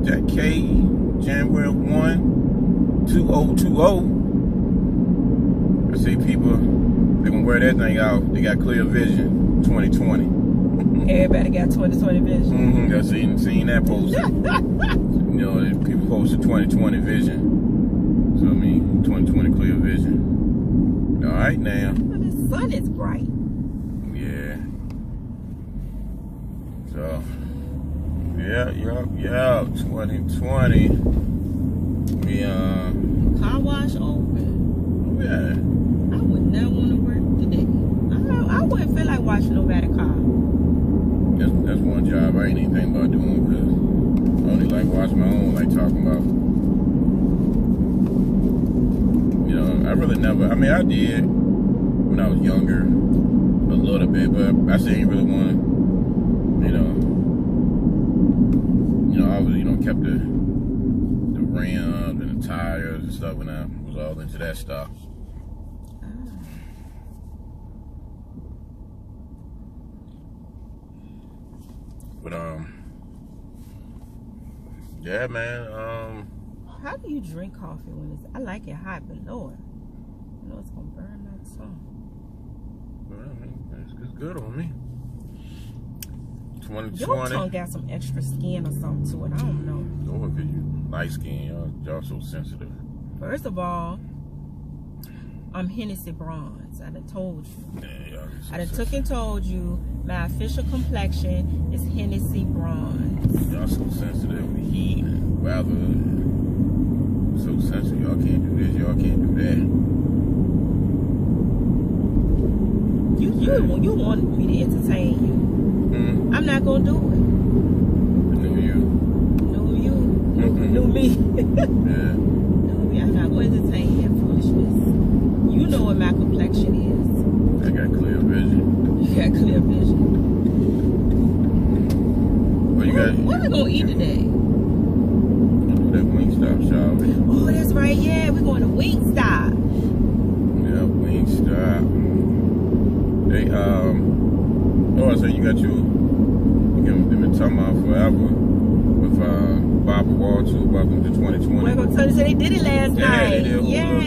that K, January 1, 2020. I see people, they gonna wear that thing out. They got clear vision, 2020. Everybody got 2020 vision. I seen that posted. You know, people posted 2020 vision. So I mean, 2020 clear vision. All right now. Well, the sun is bright. Yeah. So, yeah. 2020. We Car wash open. Yeah. I would never want to work today. I wouldn't feel like washing nobody's car. That's one job I ain't even thinking about doing because I only like washing my own, like talking about. You know, I really never. I mean, I did when I was younger, a little bit, but I still ain't really want to. You know, I was, kept the rims and the tires and stuff when I was all into that stuff. But yeah, man. How do you drink coffee when it's? I like it hot, but Lord, you know it's gonna burn my tongue. Well, I mean, it's good on me. 2020. Your tongue got some extra skin or something to it. I don't know. Oh, if you light skin, y'all so sensitive. First of all, I'm Hennessy bronze. I done told you. Yeah, I done took and told you my official complexion is Hennessy bronze. Y'all so sensitive with heat, weather. So sensitive. Y'all can't do this. Y'all can't do that. You wanted me to entertain you. I'm not gonna do it. I knew you. Knew me. Yeah. Knew me. I'm not gonna entertain that foolishness. You know what my complexion is. I got clear vision. You got clear vision. Well, What are we gonna eat today? Do that Wingstop shop. Oh, that's right. Yeah, we're going to Wingstop. Yeah, Wingstop. They oh, I said you got your. They've been talking about forever with Bob Wall too. Welcome to 2020. We're gonna tell you they did it last night. They did. Yeah.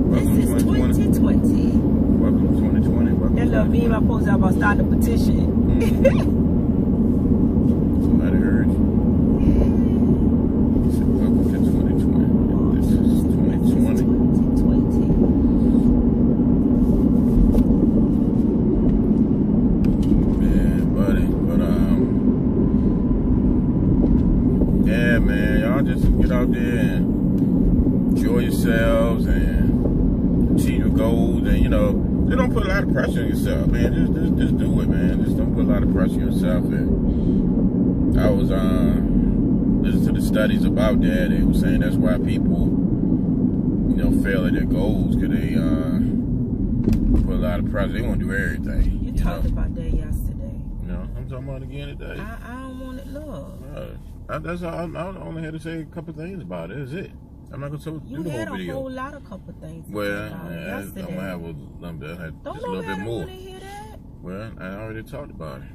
This is 2020. Welcome to 2020. That little meme I posted about starting a petition. Somebody heard you. Said, welcome to 2020. This is 2020. 2020. Yeah, buddy. But yeah, man, y'all just get out there and enjoy yourselves and achieve your goals, and just don't put a lot of pressure on yourself, man. Just do it, man. Just don't put a lot of pressure on yourself. And I was listening to the studies about that. They were saying that's why people, fail at their goals, because they put a lot of pressure. They want to do everything. You talked about that yesterday. I'm talking about it again today. I don't want it, love. That's all. I only had to say a couple things about it. That's it. I'm not gonna do the whole video. You had a whole lot of couple things. Well, yesterday. I'm gonna have a little bit more. Want to hear that? Well, I already talked about it.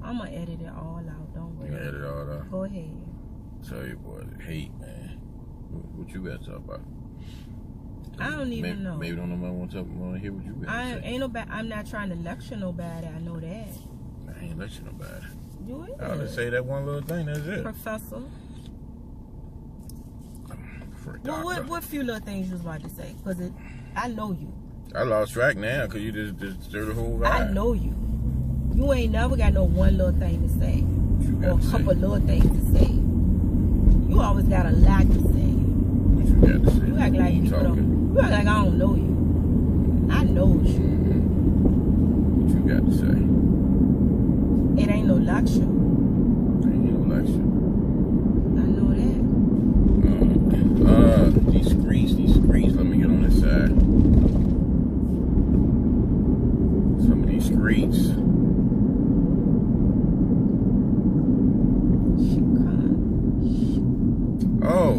I'm gonna edit it all out. Don't worry. You gonna edit it all out? Go ahead. Tell you boys, hate, man. What you got to talk about? I don't even know. Maybe don't nobody want to hear what you got to say. I'm not trying to lecture nobody. I know that. I ain't lecturing nobody. You is. I'll just say that one little thing. That's it. Professor. Well, what few little things you was about to say? Because I know you. I lost track now because you just threw the whole vibe. I know you. You ain't never got no one little thing to say. Or a couple little things to say. You always got a lot to say. What you got to say? You act like people don't. You act like I don't know you. I know you. What you got to say? It ain't no lecture. Ain't no lecture. I know that. These screens. Let me get on this side. Some of these screens. Oh,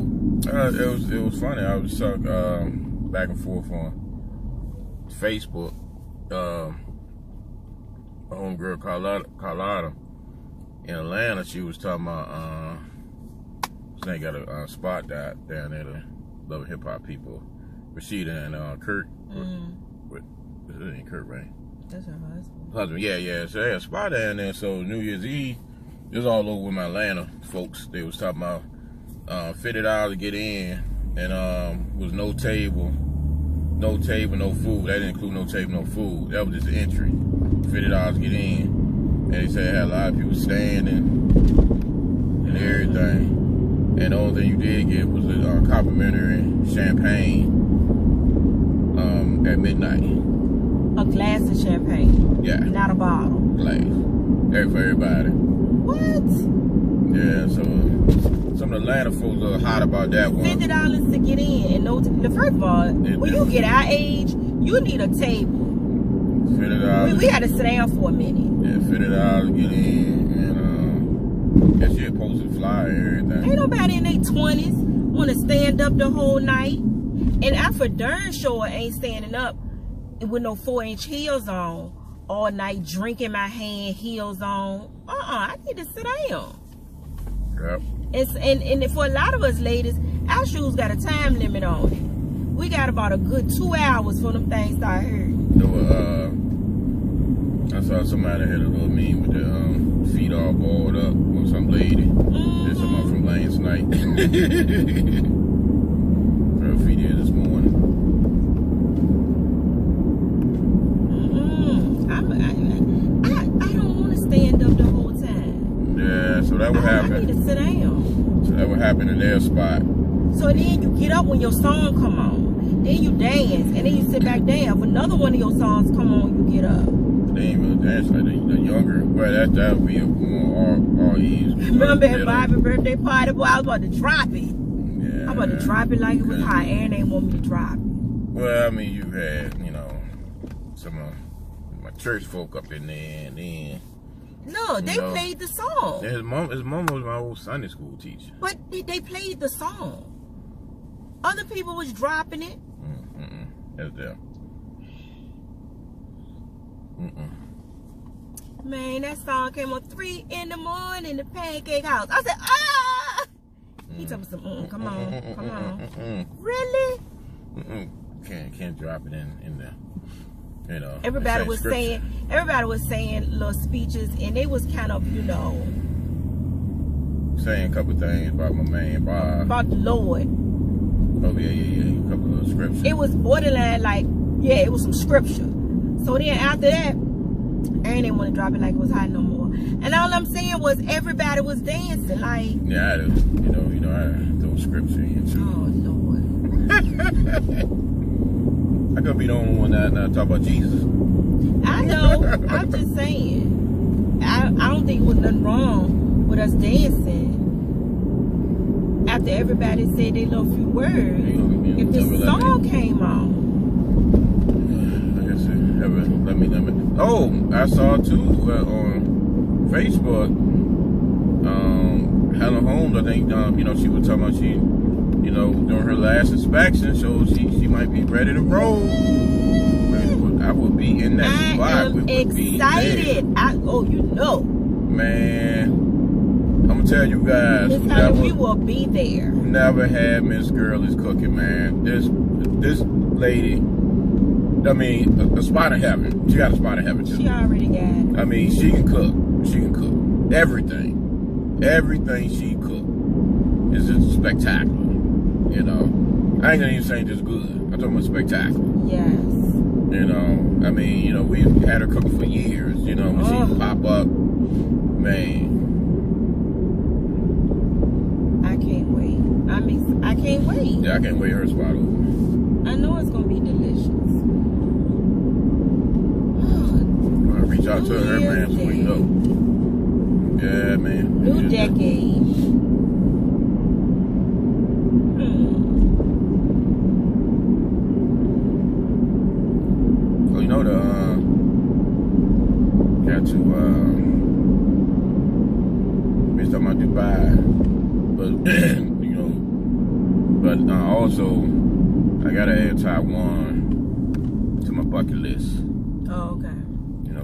it was funny. I was talking back and forth on Facebook. My homegirl Carlotta, in Atlanta, she was talking about, they got a spot down there to love hip hop people. Rashida and Kurt. It ain't Kurt, right? That's her husband. Husband, yeah. So they had a spot down there. So New Year's Eve, it was all over with my Atlanta folks. They was talking about $50 to get in, and was no table, no food. That didn't include no table, no food. That was just the entry. $50 to get in, and they said they had a lot of people standing and everything. And the only thing you did get was a complimentary champagne at midnight. A glass of champagne. Yeah. Not a bottle. Glass. For everybody. What? Yeah, so some of the Atlanta folks are hot about that one. $50 to get in. And no, the first of all, when you get our age, you need a table. $50. We had to sit down for a minute. Yeah, $50 to get in. And that shit posted flyer and everything. Ain't nobody in their 20s want to stand up the whole night. And I for darn sure ain't standing up with no 4-inch heels on all night, drinking my hand, heels on. I need to sit down. Yep. And for a lot of us ladies, our shoes got a time limit on it. We got about a good 2 hours for them things start hurting. I saw somebody had a little meme with the feet all balled up or some lady. There's someone from last night. Her feet here this morning. I don't want to stand up the whole time. Yeah, so that would happen. I need to sit down. So that would happen in their spot. So then you get up when your song come on. Then you dance, and then you sit back down. If another one of your songs come on, you get up. They ain't really dance like the younger. Well, that would be a more RE's. Remember at Bobby's birthday party? Boy, I was about to drop it. Yeah. I'm about to drop it like it was hot. Aaron ain't want me to drop it. Well, I mean, you've had, some of my church folk up in there, and then. No, they played the song. His mom was my old Sunday school teacher. But they played the song. Other people was dropping it. That's them. Man, that song came on 3 in the morning, the Pancake House. I said, ah! He told me some, come on. Really? Can't drop it in there. Everybody was saying little speeches, and they was kind of, saying a couple of things about my man Bob. About the Lord. Oh yeah. A couple of scriptures. It was borderline it was some scripture. So then after that, Aaron didn't want to drop it like it was hot no more. And all I'm saying was everybody was dancing like. Yeah, I do. I throw scripture in too. Oh Lord. I could be the only one that talk about Jesus. I know. I'm just saying. I don't think it was nothing wrong with us dancing. After everybody said their little few words, if the song came on. Like I said, let me. Oh, I saw too on Facebook. Hannah Holmes, I think, she was talking about during her last inspection, so she might be ready to roll. I would be in that spot. I am excited. Man, I'm gonna tell you guys. We will be there. Who never had Miss Girl is Cooking, man. This lady, I mean, a spot in heaven. She got a spot in heaven too. She already got it. I mean, she can cook. She can cook. Everything she cook is just spectacular. I ain't gonna even say just good. I'm talking about spectacular. Yes. I mean, we've had her cooking for years. When she pop up, man. I can't wait. I can't wait. Yeah, I can't wait her spot open. I know it's gonna be delicious. I reach out to her, man, so we know. Yeah, man. New decade. Talking about Dubai, but also I gotta add Taiwan to my bucket list. Oh, okay.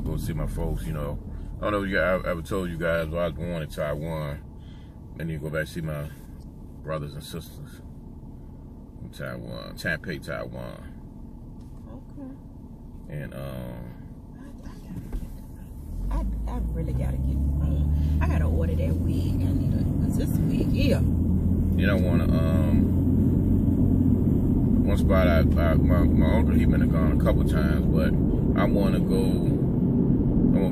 Go see my folks. don't know if I ever told you guys, but I was born in Taiwan. And you go back and see my brothers and sisters in Taiwan, Taipei, Taiwan. Okay. And I really gotta get home. I gotta order that wig. I need cause this wig here. you don't want to one spot my uncle, he been gone a couple times, but I want to go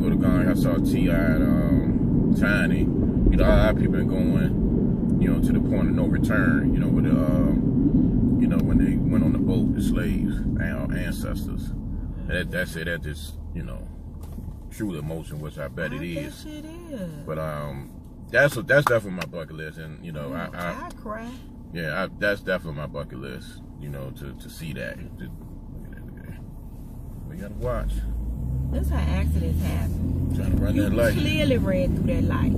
to Ghana. I saw T.I. and Tiny. You know, a lot of people been going, you know, to the point of no return. You know, with the you know, when they went on the boat, the slaves, our ancestors. And that just, you know, true emotion, which I bet it is. It is. But that's definitely my bucket list, and you know, I cry. Yeah, that's definitely my bucket list. You know, to see that. We gotta watch. That's how accidents happen. Trying to run that light. You clearly ran through that light.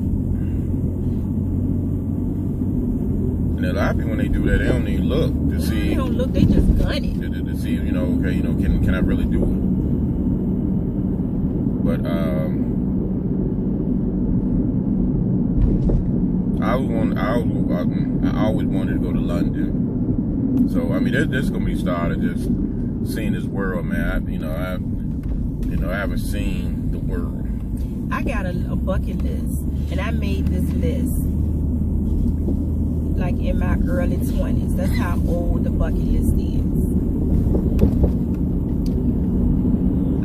And a lot of people, when they do that, they don't even look to see. They don't look. They just gun it. To see, you know, okay, you know, can I really do it? But I always wanted to go to London. So I mean, this is gonna be started just seeing this world, man. I haven't seen the world. I got a bucket list, and I made this list like in my early 20s. That's how old the bucket list is.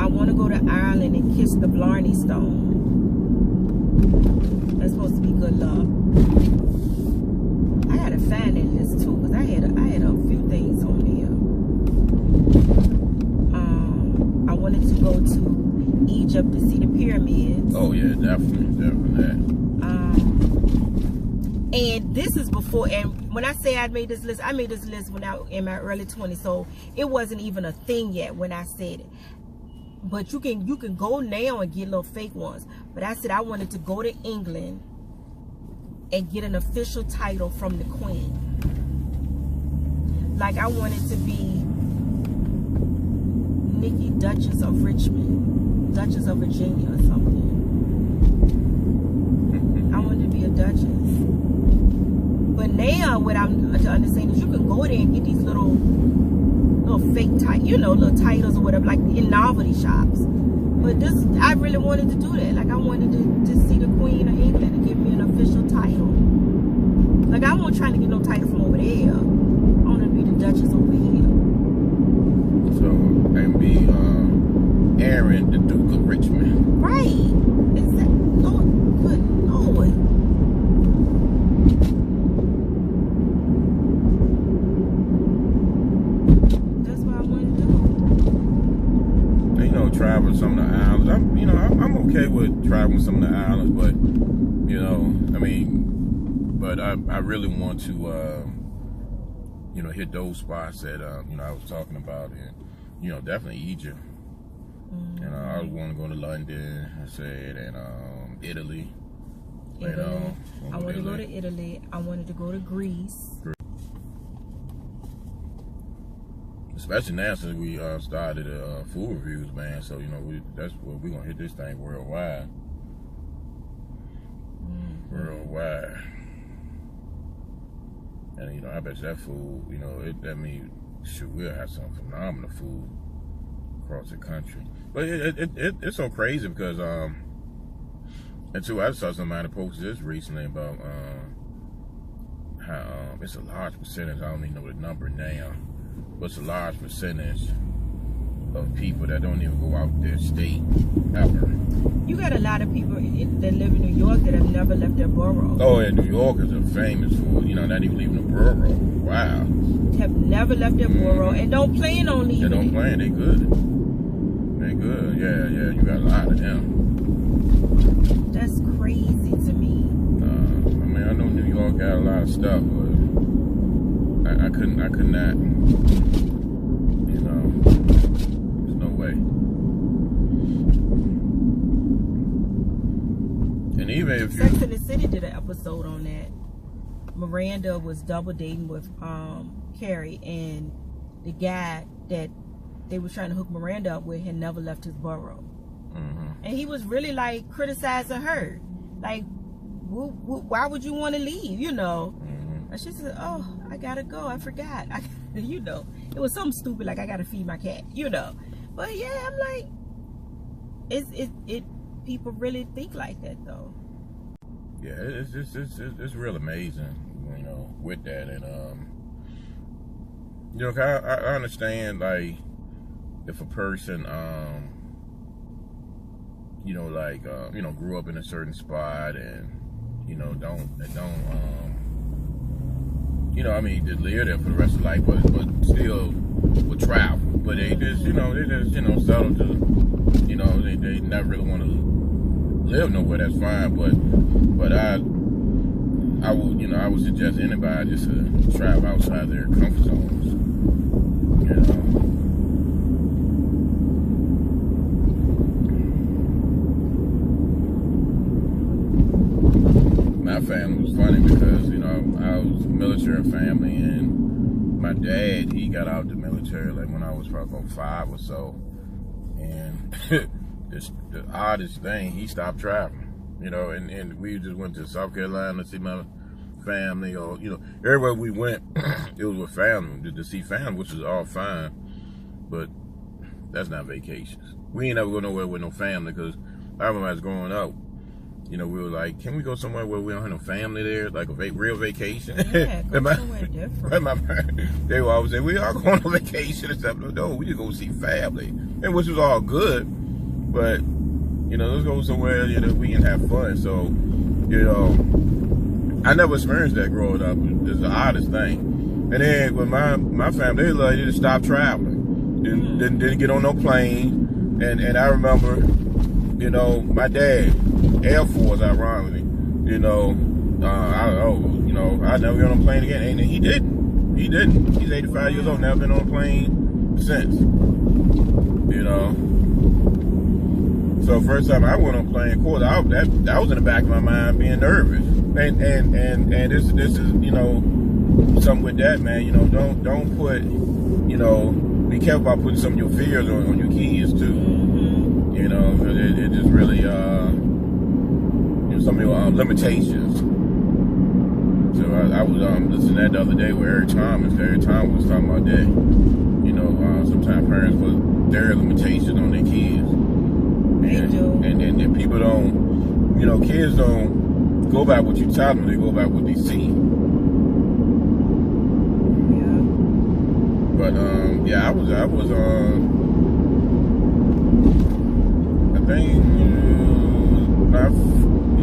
I want to go to Ireland and kiss the Blarney Stone. That's supposed to be good luck. I had to find that list too, because I had a few things on there. I wanted to go to Egypt to see the pyramids. Oh yeah, definitely that. And this is before, and when I say I made this list when I was in my early 20s, so it wasn't even a thing yet when I said it. But you can go now and get little fake ones. But I said I wanted to go to England and get an official title from the Queen. Like I wanted to be Nikki, Duchess of Richmond, Duchess of Virginia or something. I wanted to be a Duchess. But now what I'm to understand is you can go there and get these little fake titles, you know, little titles or whatever, like in novelty shops. But this, I really wanted to do that. Like I wanted to see the Queen of England and give me an official title. Like I wasn't trying to get no title from over there. I want to be the Duchess over here. So and be Aaron, the Duke of Richmond. Right. Exactly. Lord, good Lord. That's what I want to do. And, you know, travel some of the islands. I'm okay with traveling some of the islands, but you know, I mean, but I really want to you know, hit those spots that you know, I was talking about, and you know, definitely Egypt. And I want to go to London, I said, and Italy. You know, I want to go to Italy. I wanted to go to Greece. Especially now since we started food reviews, man. So you know, that's where we're gonna hit this thing worldwide. Worldwide. And you know, I bet you that food, you know, I mean, shoot, we'll have some phenomenal food across the country. But it's so crazy because and too, I saw somebody post this recently about how it's a large percentage. I don't even know the number now, but it's a large percentage of people that don't even go out their state ever. You got a lot of people that live in New York that have never left their borough. Oh, and New Yorkers are famous for, you know, not even leaving the borough. Wow. Have never left their borough and don't plan on leaving. They don't plan. They good. They good. Yeah. You got a lot of them. That's crazy to me. I mean, I know New York got a lot of stuff, but I could not. You know, there's no way. And even if Sex and the City did an episode on that. Miranda was double dating with Carrie, and the guy that they were trying to hook Miranda up with had never left his borough. And he was really like criticizing her, like, why would you want to leave, you know? And she said, oh, I gotta go, I forgot. You know, it was something stupid like I gotta feed my cat, you know. But yeah, I'm like, people really think like that though. Yeah, it's real amazing, you know, with that. And you know, I understand, like, if a person you know, like you know, grew up in a certain spot and, you know, don't you know, I mean, they live there for the rest of life, but still would travel. But they just, you know, settle to, you know, they never really want to live nowhere. That's fine. But I would, you know, I would suggest anybody just to travel outside their comfort zones. You know. My family was funny because, you know, I was a military family, and my dad, he got out of the military like when I was probably about 5 or so, and the oddest thing, he stopped traveling, you know, and we just went to South Carolina to see my family, or, you know, everywhere we went, it was with family, to see family, which was all fine, but that's not vacations. We ain't never go nowhere with no family, because I remember I was growing up, you know, we were like, can we go somewhere where we don't have no family there, like a real vacation? Yeah, go somewhere different. They would always say, we are going on vacation and stuff. No, we just go see family, and which was all good, but, you know, let's go somewhere, you know, we can have fun. So, you know, I never experienced that growing up. It's the oddest thing. And then with my family, they just stopped traveling, didn't get on no plane, and I remember, you know, my dad, Air Force, ironically, you know, you know, I never got on a plane again, and he didn't. He's 85 years old, never been on a plane since, you know. So first time I went on a plane, of course, that was in the back of my mind, being nervous, and this is, you know, something with that, man. You know, don't put, you know, be careful about putting some of your fears on your kids too. You know, it just really, you know, some of your limitations. So I was listening to that the other day with Eric Thomas. Eric Thomas was talking about that. You know, sometimes parents put their limitations on their kids. And people don't, you know, kids don't go by what you tell them, they go by what they see. Yeah. But, yeah,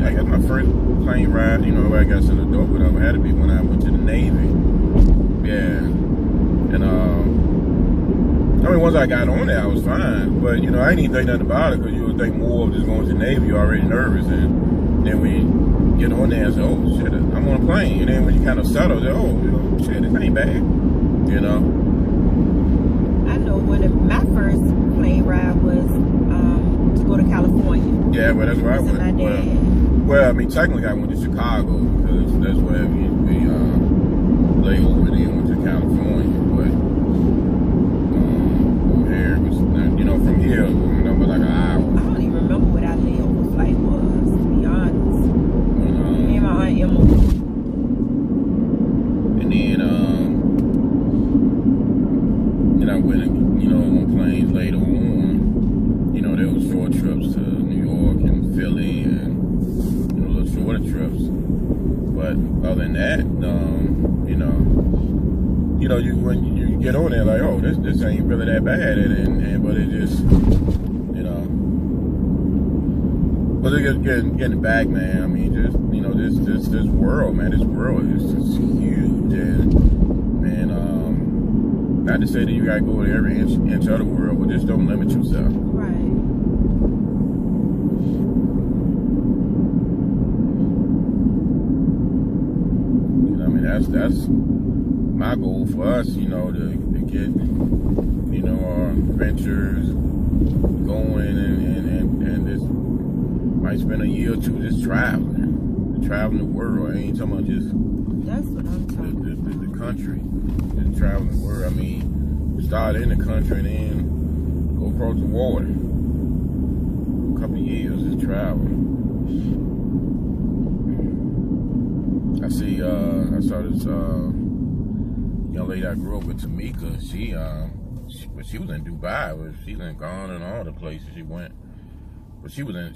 I got my first plane ride, you know, I got to the door, but it had to be when I went to the Navy. Yeah. And, I mean, once I got on there, I was fine. But, you know, I didn't even think nothing about it, because you would think more of just going to the Navy, you're already nervous. And then when you get on there and say, oh, shit, I'm on a plane. And then when you kind of settle, say, oh, you know, shit, this ain't bad. You know? I know my first plane ride was to go to California. Yeah, well, that's where I went. My dad. Well, I mean, technically I went to Chicago, because that's where we laid over, and then went to California. But over here, it was, you know, from here, it was like an hour. I don't even remember what our layover flight was, to be honest. Me and my Aunt Emma. And then, I went, you know, on planes later on. You know, there was short trips to New York and Philly, and, you know, little shorter trips. But other than that, you know, when you get on there, like, oh, this ain't really that bad, but it just, you know. But getting back, man. I mean, just, you know, this world, man. This world is just huge, and not to say that you gotta go to every inch of the world, but just don't limit yourself. Right. You know, I mean, that's my goal for us, you know, to get, you know, our adventures going, and just might spend a year or two just traveling the world. I ain't talking about just that's what I'm talking about. The country, just traveling the world. I mean, start in the country and then go across the water. couple of years is travel. I saw this young lady I grew up with, Tamika. She was in Dubai, but she's in Ghana and all the places she went. But she was in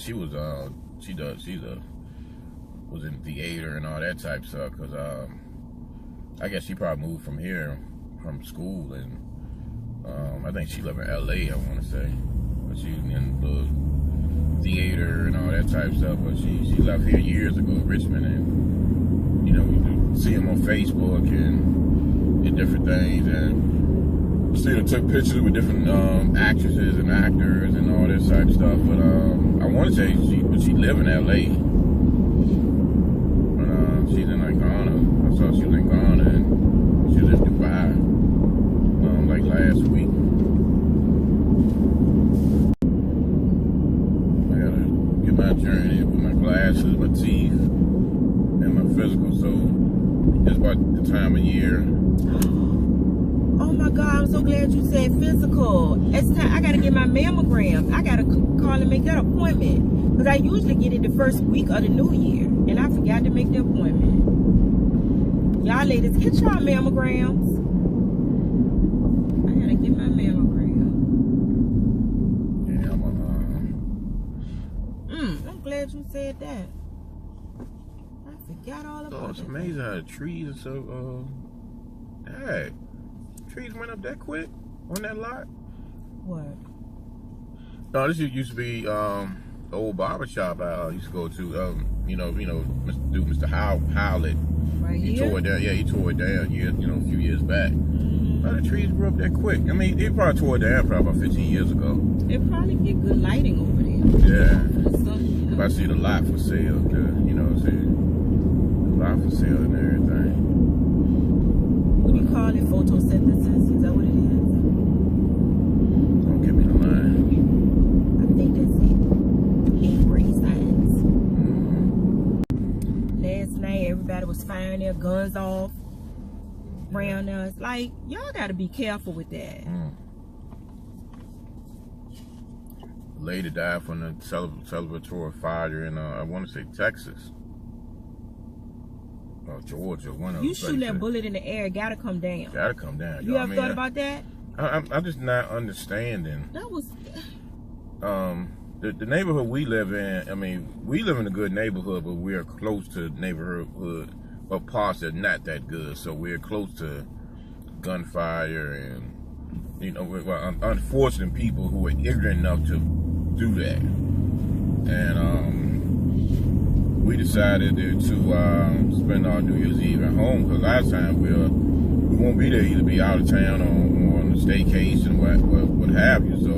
theater and all that type stuff. Cause I guess she probably moved from here, from school, and I think she lived in LA. I want to say, but she was in the theater and all that type stuff. But she left here years ago, Richmond, and you see them on Facebook and different things, and see them took pictures with different actresses and actors and all that type stuff. But I want to say she lived in LA, but she's in like Ghana. I saw she was in Ghana and she was in Dubai like last week. I gotta get my journey with my glasses, my teeth, and my physical. So it's about the time of year. Oh my God, I'm so glad you said physical. It's time. I gotta get my mammogram. I gotta call and make that appointment. Because I usually get it the first week of the new year. And I forgot to make the appointment. Y'all ladies, get y'all mammograms. I gotta get my mammogram. Yeah, I'm glad you said that. I forgot all about it. Oh, it's amazing how the trees are so, hey. Trees went up that quick on that lot. What? No, this used to be the old barber shop I used to go to. Mr. Howlett. Right He here? tore it down. Yeah, he tore it down a few years back. How the trees grew up that quick? I mean, it probably tore it down probably about 15 years ago. It probably get good lighting over there. Yeah. Sun, If I see the lot for sale, the lot for sale and everything. What do you call it? Photosynthesis? Is that what it is? Don't give me the line. I think that's it. In brain science. Last night, everybody was firing their guns off around us. Like, y'all got to be careful with that. Lady died from the celebratory fire in, I want to say, Texas. Georgia, one of them. You shooting that bullet in the air, it gotta come down. Gotta come down. You ever thought about that? I'm just not understanding. That was the neighborhood we live in. I mean, we live in a good neighborhood, but we're close to neighborhood, but parts are not that good. So we're close to gunfire and unfortunate people who are ignorant enough to do that. And we decided to spend our New Year's Eve at home, because a lot of times we won't be there, either be out of town or on a staycation, what have you. So,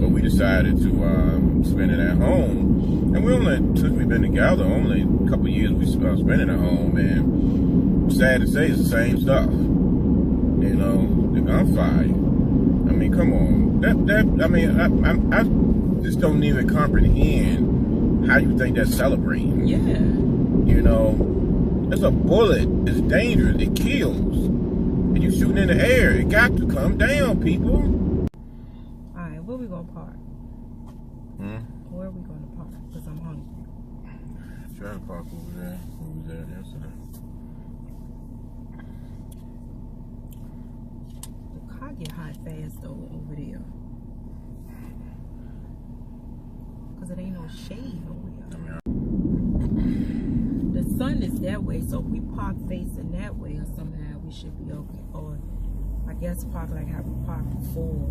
but we decided to spend it at home, and since we've been together, only a couple of years we spent it at home, and sad to say, it's the same stuff. The gunfire. I mean, come on. I just don't even comprehend how you think that's celebrating. yeah. It's a bullet. It's dangerous. It kills. And you shooting in the air. It got to come down, people. All right, where we gonna park? Where are we gonna park? Because I'm hungry. Try to park over there. Where was that yesterday? The car get hot fast though over there. Because it ain't no shade over here. The sun is that way, so if we park facing that way or somehow we should be okay. Or I guess park like how we parked before.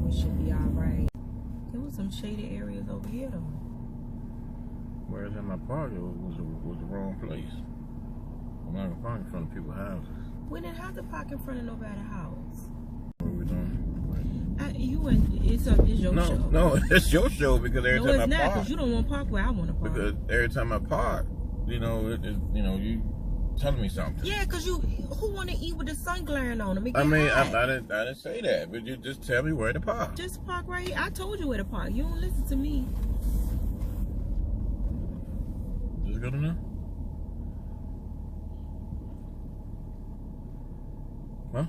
We should be alright. There was some shaded areas over here though. Where's in my park? It was the wrong place. I'm not gonna park in front of people's houses. We didn't have to park in front of nobody's house. What are we doing? It's your show. No, it's your show, because every time I park. No, it's not, because you don't want to park where I want to park. Because every time I park, you telling me something. Yeah, because who want to eat with the sun glaring on them? I didn't say that, but you just tell me where to park. Just park right here. I told you where to park. You don't listen to me. Is this good enough? Huh?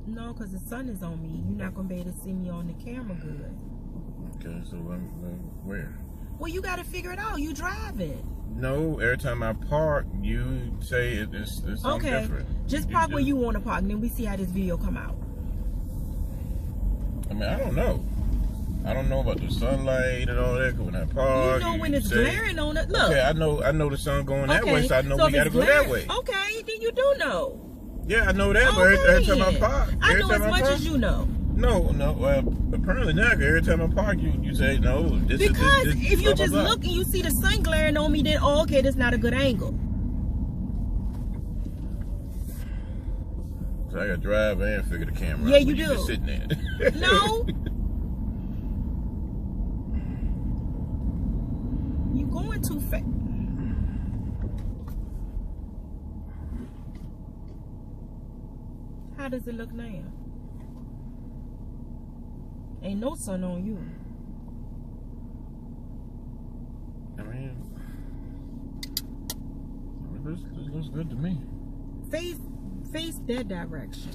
No, because the sun is on me. You're not going to be able to see me on the camera good. Okay, so where? Well, you got to figure it out. You driving. No, every time I park, you say it's something different. Just park where you want to park, and then we see how this video come out. I mean, I don't know. I don't know about the sunlight and all that. Cause when I park, you know when it's glaring on it. Look. Okay, I know the sun going that way, so I know we gotta go that way. Okay, then you do know. Yeah, I know that, but every time I park, I know as much as you know. No. Well, apparently not. Every time I park, you say no. This if you just look and you see the sun glaring on me, then okay, that's not a good angle. So I gotta drive and figure the camera. Yeah, out you when do. Just sitting there. No. You going too fast. How does it look now? Ain't no sun on you. I mean, this looks good to me. Face that direction.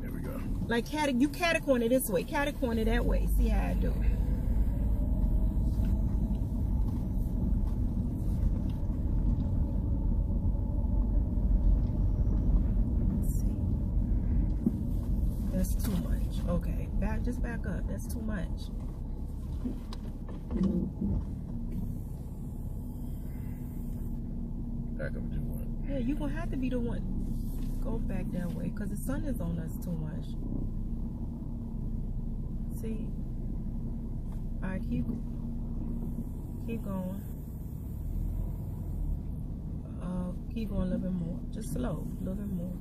There we go. Like you catty-corner this way, catty-corner that way. See how I do. Let's see. That's too much. Okay, just back up. That's too much. Back up to what? Yeah, you gonna have to be the one. Go back that way, cause the sun is on us too much. See? All right, keep going. Keep going a little bit more. Just slow, a little bit more.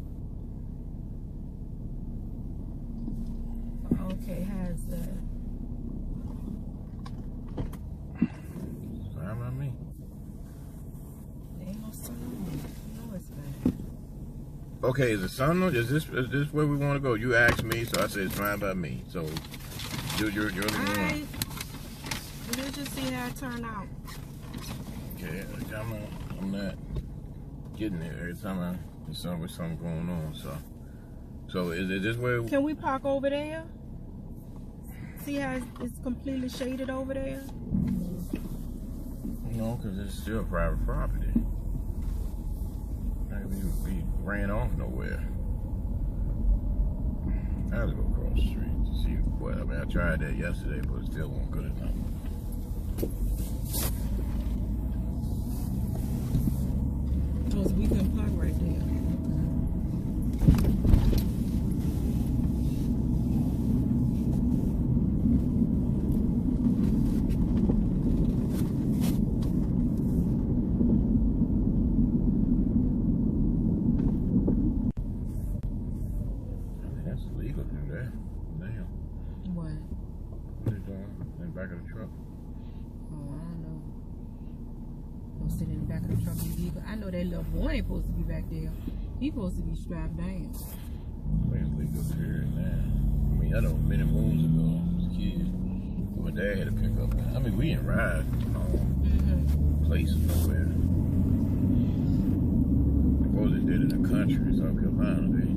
Okay, how's that? Fine by me. There ain't no sun on me. You know it's bad. Okay, is the sun on? Is this where we want to go? You asked me, so I said it's fine by me. So you're the one. Let's just see how it turn out. Okay, I'm not getting there every time there's something going on. So is it this way? Can we park over there? See how it's completely shaded over there? No, because it's still private property. We ran off nowhere. I had to go across the street to see what. I mean, I tried that yesterday, but it still wasn't good enough. Oh, so we can park right there. Back of the truck. Oh, I don't know. I'm sitting in the back of the truck in the vehicle. I know that little boy ain't supposed to be back there. He's supposed to be strapped down. Please leave up here and there. I mean, I know many moons ago, I was a kid, my dad had to pick up. I mean, we didn't ride places nowhere. I suppose they did in the country, South Carolina. They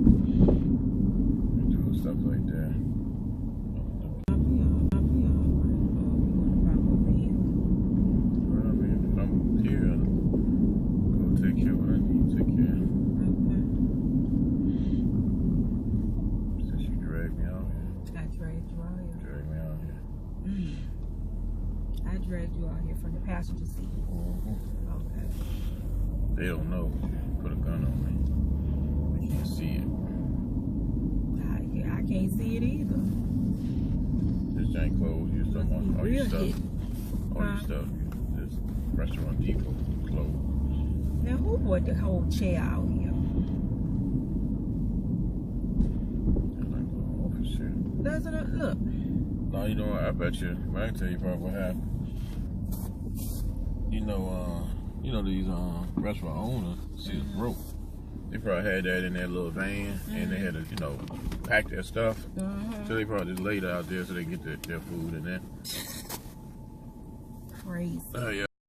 do stuff like that. I dragged you out here from the passenger seat. Okay. They don't know. You put a gun on me. They can't see it. I can't see it either. This ain't closed. You talking about all your stuff. All your stuff. This restaurant depot closed. Now who brought the whole chair out here? Doesn't it look? No, you know what? I bet you. I can tell you probably what happened. You know these restaurant owners. See, it's broke. They probably had that in their little van, and they had to, pack their stuff. So they probably just laid it out there so they get their food in there. Crazy. Yeah.